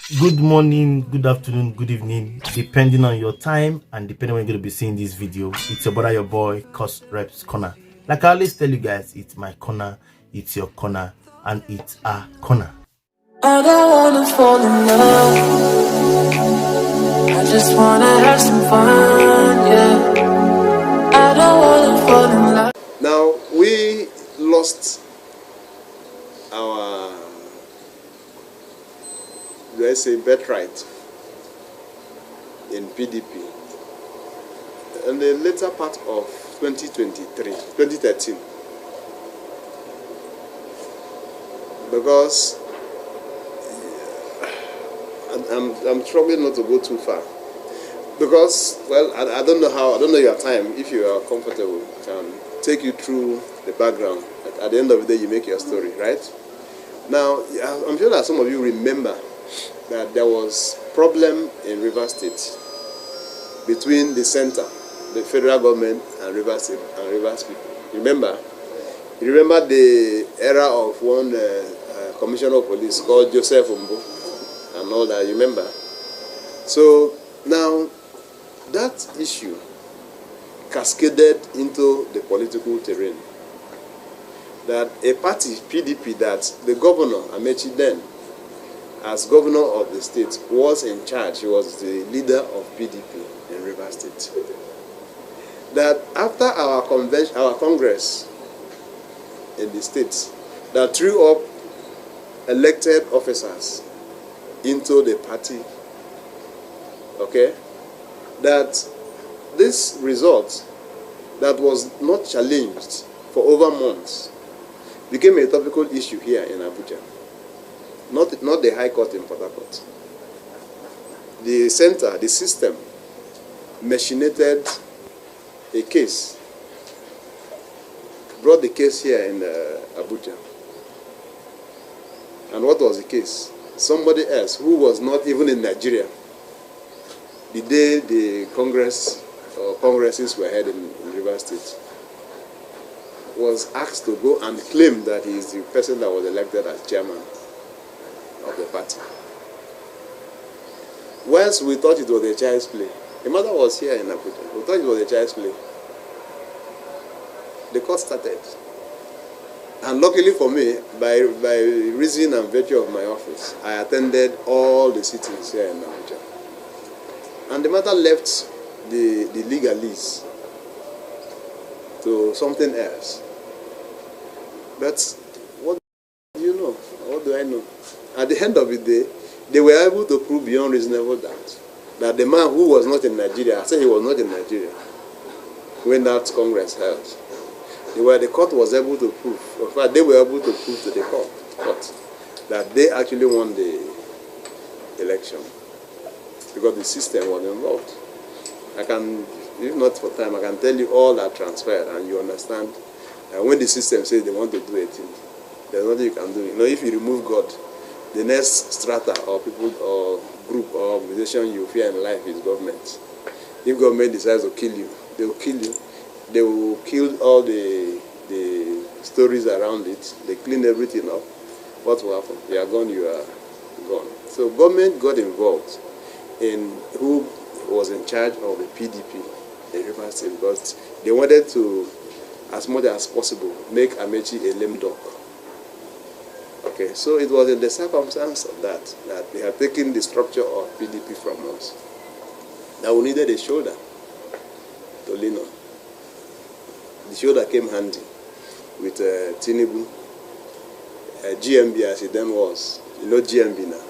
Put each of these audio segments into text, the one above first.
Good morning, good afternoon, good evening, depending on your time and depending when you're going to be seeing this video. It's your brother, your boy, courserepscorner. Like I always tell you guys, it's my corner, it's your corner, and it's our corner. I don't wanna fall in love. I just wanna have some fun, yeah. I don't wanna fall in love. Now, we lost our, let's say, birthright in PDP in the later part of 2013, because I'm struggling not to go too far. Because, well, I don't know your time. If you are comfortable, I can take you through the background. At the end of the day, you make your story, right? Now, I'm sure that some of you remember that there was problem in Rivers State between the center, the federal government, and Rivers State and Rivers people. Remember? You remember the era of one commissioner of police called Joseph Umbo and all that, you remember? So, now, that issue cascaded into the political terrain. That a party, PDP, that the governor, Amechi then, as governor of the state, was in charge. He was the leader of PDP in Rivers State. That after our convention, our congress in the states, that threw up elected officers into the party, okay, that this result that was not challenged for over months became a topical issue here in Abuja, not the High Court in Port Harcourt. The center, the system, machinated a case, brought the case here in Abuja. And what was the case? Somebody else who was not even in Nigeria, the day the congresses were held in Rivers State, was asked to go and claim that he is the person that was elected as chairman of the party. Once we thought it was a child's play, the mother was here in Abuja, we thought it was a child's play. The court started. And luckily for me, by reason and virtue of my office, I attended all the sittings here in Abuja. And the matter left the legalese to something else. But what do you know? What do I know? At the end of the day, they were able to prove beyond reasonable doubt that the man who was not in Nigeria, I said he was not in Nigeria, when that Congress held, the court was able to prove, in fact, they were able to prove to the court that they actually won the election, because the system was involved. I can, if not for time, I can tell you all that transpired, and you understand. When the system says they want to do a thing, there's nothing you can do. You know, if you remove God, the next strata or people or group or organization you fear in life is government. If government decides to kill you, they will kill you. They will kill all the stories around it. They clean everything up. What will happen? You are gone, you are gone. So government got involved in who was in charge of the PDP in Rivers State, because they wanted to, as much as possible, make Amechi a lame duck. Okay, so it was in the circumstance of that they had taken the structure of PDP from us, that we needed a shoulder to lean on. The shoulder came handy with Tinubu, GMB as it then was. You know GMB now,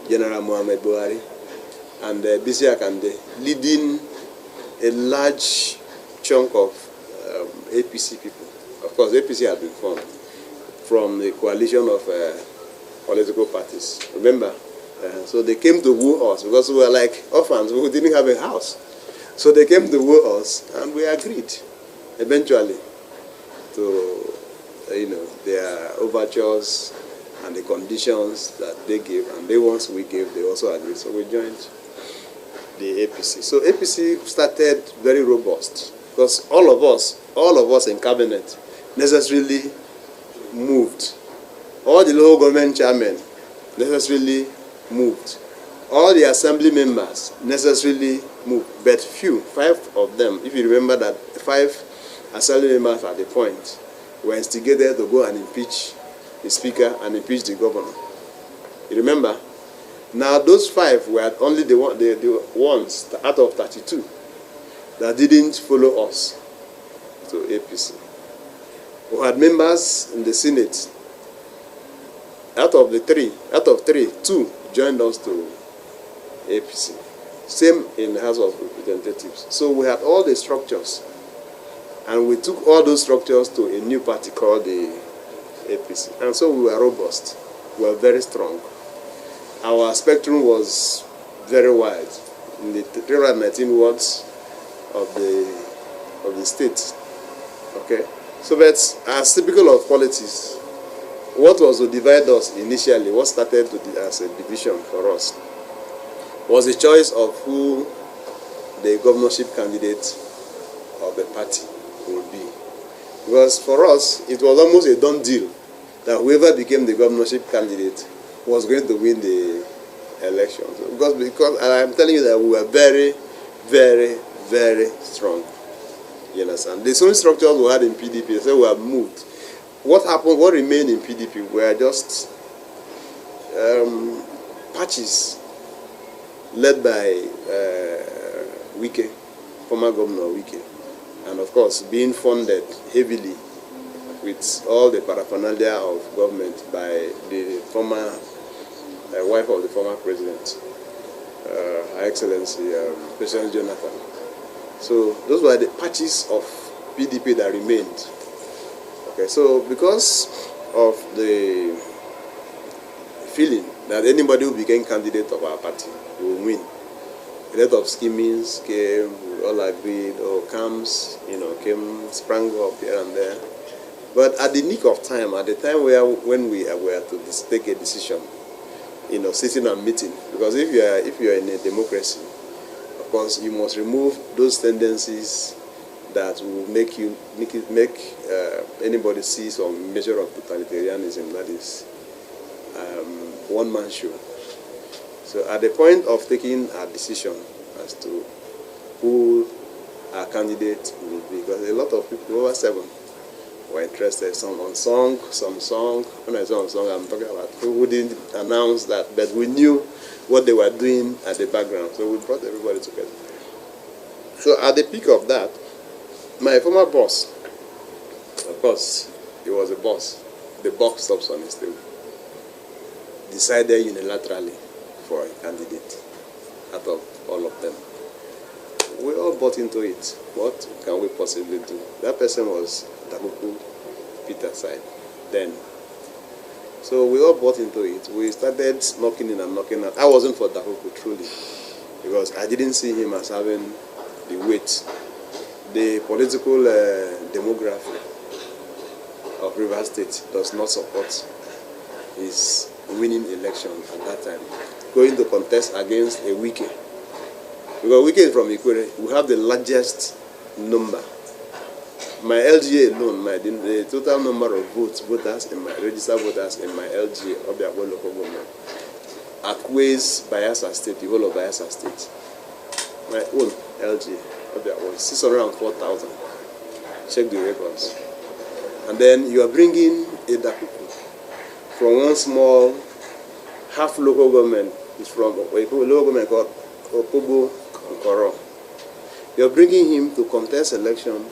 General Mohamed Buhari, and Bisi Akande, leading a large chunk of APC people. Of course, APC had been formed from the coalition of political parties. Remember? So they came to woo us, because we were like orphans who didn't have a house. So they came to woo us, and we agreed eventually to their overtures and the conditions that they gave, and the ones we gave, they also agreed. So we joined the APC. So APC started very robust, because all of us in cabinet necessarily moved. All the local government chairmen necessarily moved all the assembly members necessarily moved, but few, 5 of them, if you remember that 5 assembly members at the point were instigated to go and impeach the speaker and impeach the governor. You remember? Now those 5 were only the ones out of 32 that didn't follow us to APC. We had members in the Senate. Out of 3, 2 joined us to APC. Same in the House of Representatives. So we had all the structures, and we took all those structures to a new party called the APC. And so we were robust. We were very strong. Our spectrum was very wide in the 319 wards of the state. Okay, so that's as typical of politics. What was to divide us initially, what started as a division for us, was the choice of who the governorship candidate of the party would be. Because for us, it was almost a done deal that whoever became the governorship candidate was going to win the election. So because I'm telling you that we were very, very, very strong. You understand? The same structures we had in PDP, so we have moved. What happened, what remained in PDP were just patches led by Wike, former Governor Wike, and of course being funded heavily with all the paraphernalia of government by the former wife of the former president, Her Excellency President Jonathan. So those were the patches of PDP that remained. Okay, so because of the feeling that anybody who became candidate of our party will win, a lot of schemings came, we all agreed, or camps, sprang up here and there. But at the nick of time, at the time when we were to take a decision, sitting and meeting, because if you are in a democracy, of course you must remove those tendencies that will make anybody see some measure of totalitarianism, that is one-man show. So at the point of taking a decision as to who our candidate will be, because a lot of people, over 7, were interested, some on song, some song. When I say on song, I'm talking about people who didn't announce that, but we knew what they were doing at the background, so we brought everybody together. So at the peak of that, my former boss, of course, he was a boss, the buck stops on his table, decided unilaterally for a candidate out of all of them. We all bought into it. What can we possibly do? That person was Dakuku Peter side then. So we all bought into it. We started knocking in and knocking out. I wasn't for Dakuku truly, because I didn't see him as having the weight. The political demography of River State does not support his winning election at that time, going to contest against a Wike. Because Wike is from Ikwere, we have the largest number. My LGA alone, the total number of voters in my registered voters in my LGA of the local government outweighs Bayelsa State, the whole of Bayelsa State. My own LGA of the 604,000. Check the records. And then you are bringing a Dakuku from one small half local government. It's from a local government called Opobo Nkoro. You are bringing him to contest election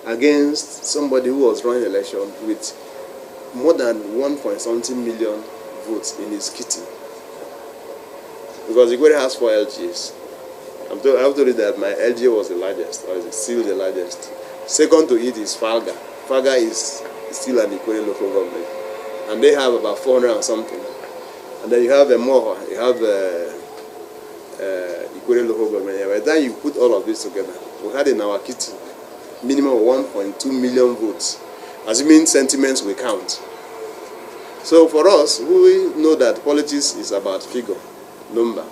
against somebody who was running election with more than 1.something million votes in his kitty. Because Ikwere has 4 LGAs. I have told you that my LGA was the largest, or is still the largest. Second to it is Falga. Falga is still an Ikwere local government. And they have about 400 and something. And then you have Moha, you have Ikwere local government. By the time you put all of this together, we had in our kitty minimum of 1.2 million votes, assuming sentiments we count. So for us, we know that politics is about figure, number.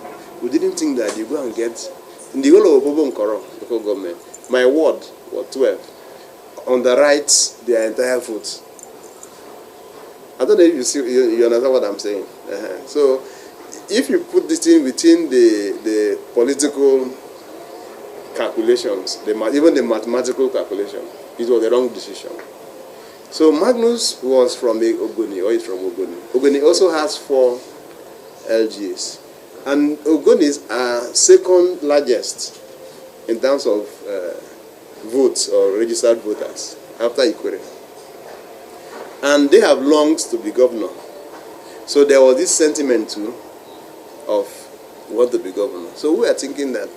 We didn't think that you go and get, in the whole of Opobo Nkoro local government, my ward was 12. On the right, their entire vote. I don't know if you understand what I'm saying. So if you put this in within the political calculations, even the mathematical calculation, it was the wrong decision. So Magnus was from Ogoni, or is from Ogoni. Ogoni also has 4 LGAs. And Ogonis are second largest in terms of votes or registered voters after Ikure. And they have longed to be governor. So there was this sentiment too of want to be governor. So we are thinking that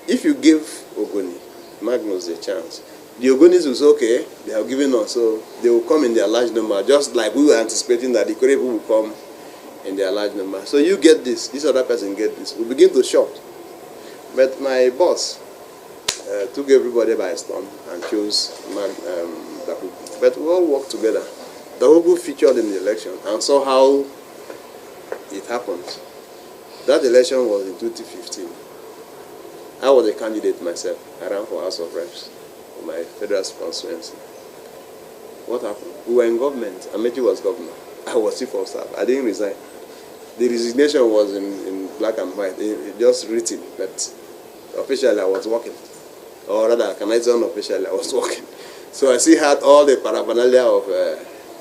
if you give Ogoni, Magnus a chance, the Ogonis will say, okay, they have given us, so they will come in their large number, just like we were anticipating that the Ikure people will come in their large number. So you get this other person get this. We begin to shop. But my boss took everybody by storm and chose Dahugu. But we all worked together. Dahugu featured in the election and saw how it happened. That election was in 2015. I was a candidate myself. I ran for House of Reps for my federal constituency. What happened? We were in government. Amechi was governor. I was chief of staff. I didn't resign. The resignation was in black and white, just written, but officially I was working. Or rather, can I say unofficially, I was working. So I still had all the paraphernalia of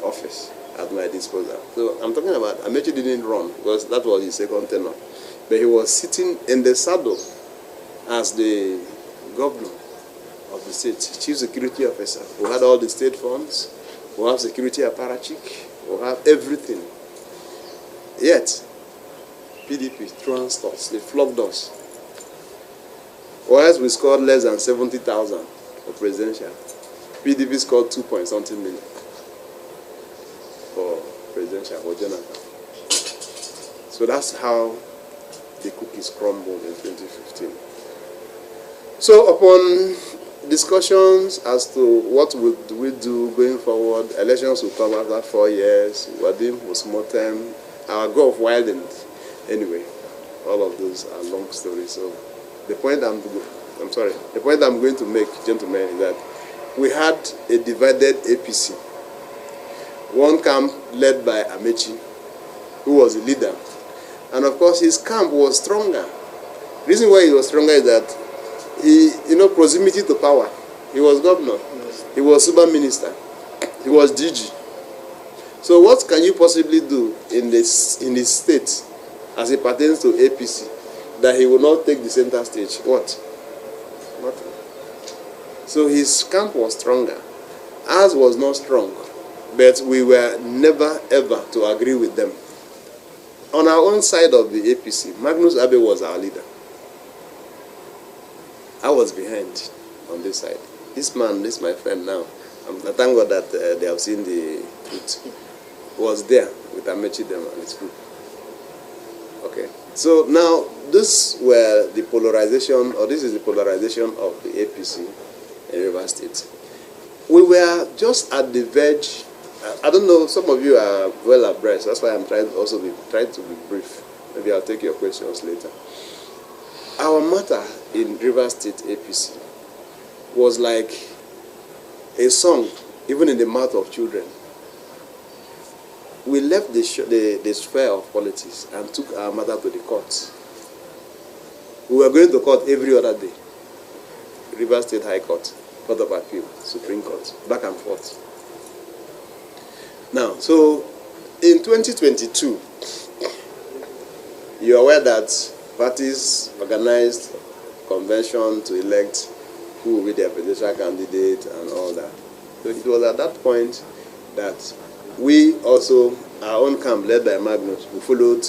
office at my disposal. So I'm talking about, Amechi didn't run, because that was his second tenure. But he was sitting in the saddle as the governor of the state, chief security officer, who had all the state funds, who have security apparatchik, who have everything. Yet, PDP trounced us, they flogged us. Whereas we scored less than 70,000 for presidential, PDP scored 2-point-something million for presidential, for Jonathan. So that's how the cookies crumbled in 2015. So upon discussions as to what would we do going forward, elections will come after 4 years, we are doing postmortem, our growth widened. Anyway, all of those are long stories. So the point I'm going to make, gentlemen, is that we had a divided APC. One camp led by Amechi, who was the leader. And of course, his camp was stronger. The reason why he was stronger is that he, proximity to power. He was governor. He was super minister. He was DG. So what can you possibly do in his state as it pertains to APC that he will not take the center stage? What? Nothing. So his camp was stronger. Ours was not strong, but we were never ever to agree with them. On our own side of the APC, Magnus Abe was our leader. I was behind on this side. This man, this my friend now, I thank God that they have seen the truth, was there with Amechi them and his group. Okay. So now, this were the polarization, or this is the polarization of the APC in Rivers State. We were just at the verge. I don't know, some of you are well abreast. That's why I'm trying to be brief. Maybe I'll take your questions later. Our matter in Rivers State APC was like a song, even in the mouth of children. We left the sphere of politics and took our matter to the courts. We were going to court every other day. Rivers State High Court, Court of Appeal, Supreme Court, back and forth. Now, so in 2022, you're aware that parties organized convention to elect who will be their presidential candidate and all that. So it was at that point that we also, our own camp led by Magnus, who followed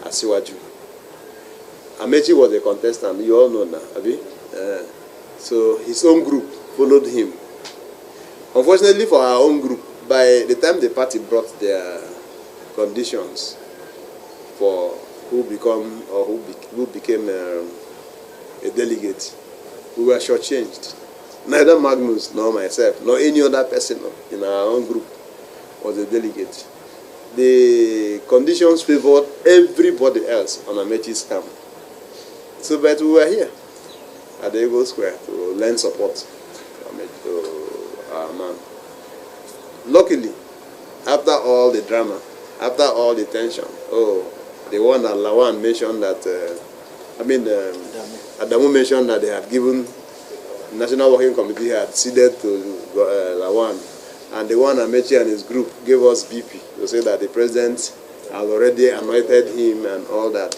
Asiwaju. Amechi was a contestant, you all know now, Abi? So his own group followed him. Unfortunately for our own group, by the time the party brought their conditions for who became a delegate, we were shortchanged. Neither Magnus nor myself nor any other person in our own group was a delegate. The conditions favored everybody else on Amechi's camp. So, but we were here at the Eagle Square to lend support to our man. Luckily, after all the drama, after all the tension, The one that Lawan mentioned that, Adamu mentioned that they had given, National Working Committee had ceded to Lawan. And the one Amechi and his group gave us BP to say that the president had already anointed him and all that.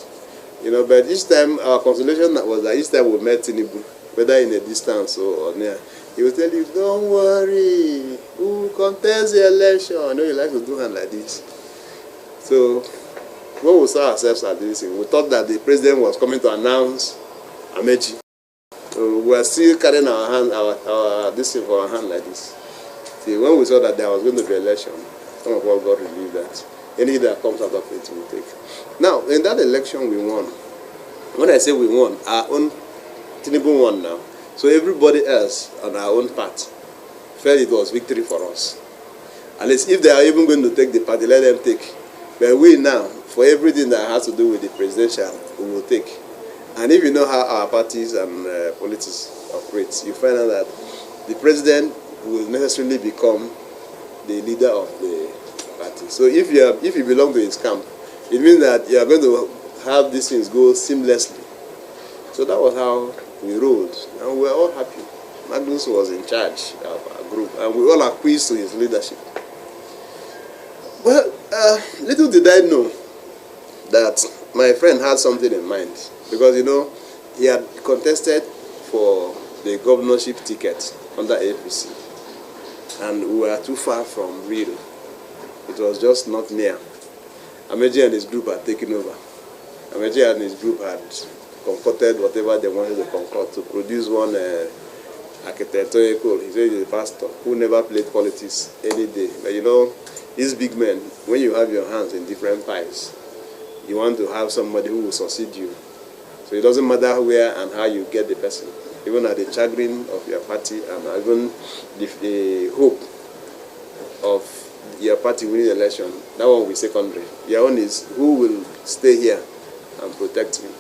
You know, but each time our consolation was that each time we met Tinubu, whether in a distance or near, he would tell you, don't worry, who will contest the election? I know you like to do hand like this. So when we saw ourselves at this, we thought that the president was coming to announce Amechi. So we were still carrying our hand, this thing for our hand like this. See, when we saw that there was going to be election, some of us got relieved that anything that comes out of it we take. Now, in that election we won. When I say we won, our own Tinubu won now. So everybody else on our own part felt it was victory for us. At least if they are even going to take the party, let them take. But we now, for everything that has to do with the presidential, we will take. And if you know how our parties and politics operate, you find out that the president will necessarily become the leader of the party. So if you belong to his camp, it means that you are going to have these things go seamlessly. So that was how we rolled, and we were all happy. Magnus was in charge of our group, and we all acquiesced to his leadership. Well, little did I know that my friend had something in mind, because you know he had contested for the governorship ticket under APC, and we were too far from real. It was just not near. Amechi and his group had taken over. Amechi and his group had concocted whatever they wanted to concoct to produce one architect. He said he's a pastor who never played politics any day. But you know, these big men, when you have your hands in different pies, you want to have somebody who will succeed you. So it doesn't matter where and how you get the person. Even at the chagrin of your party and even the hope of your party winning the election, that one will be secondary. Your own is who will stay here and protect you.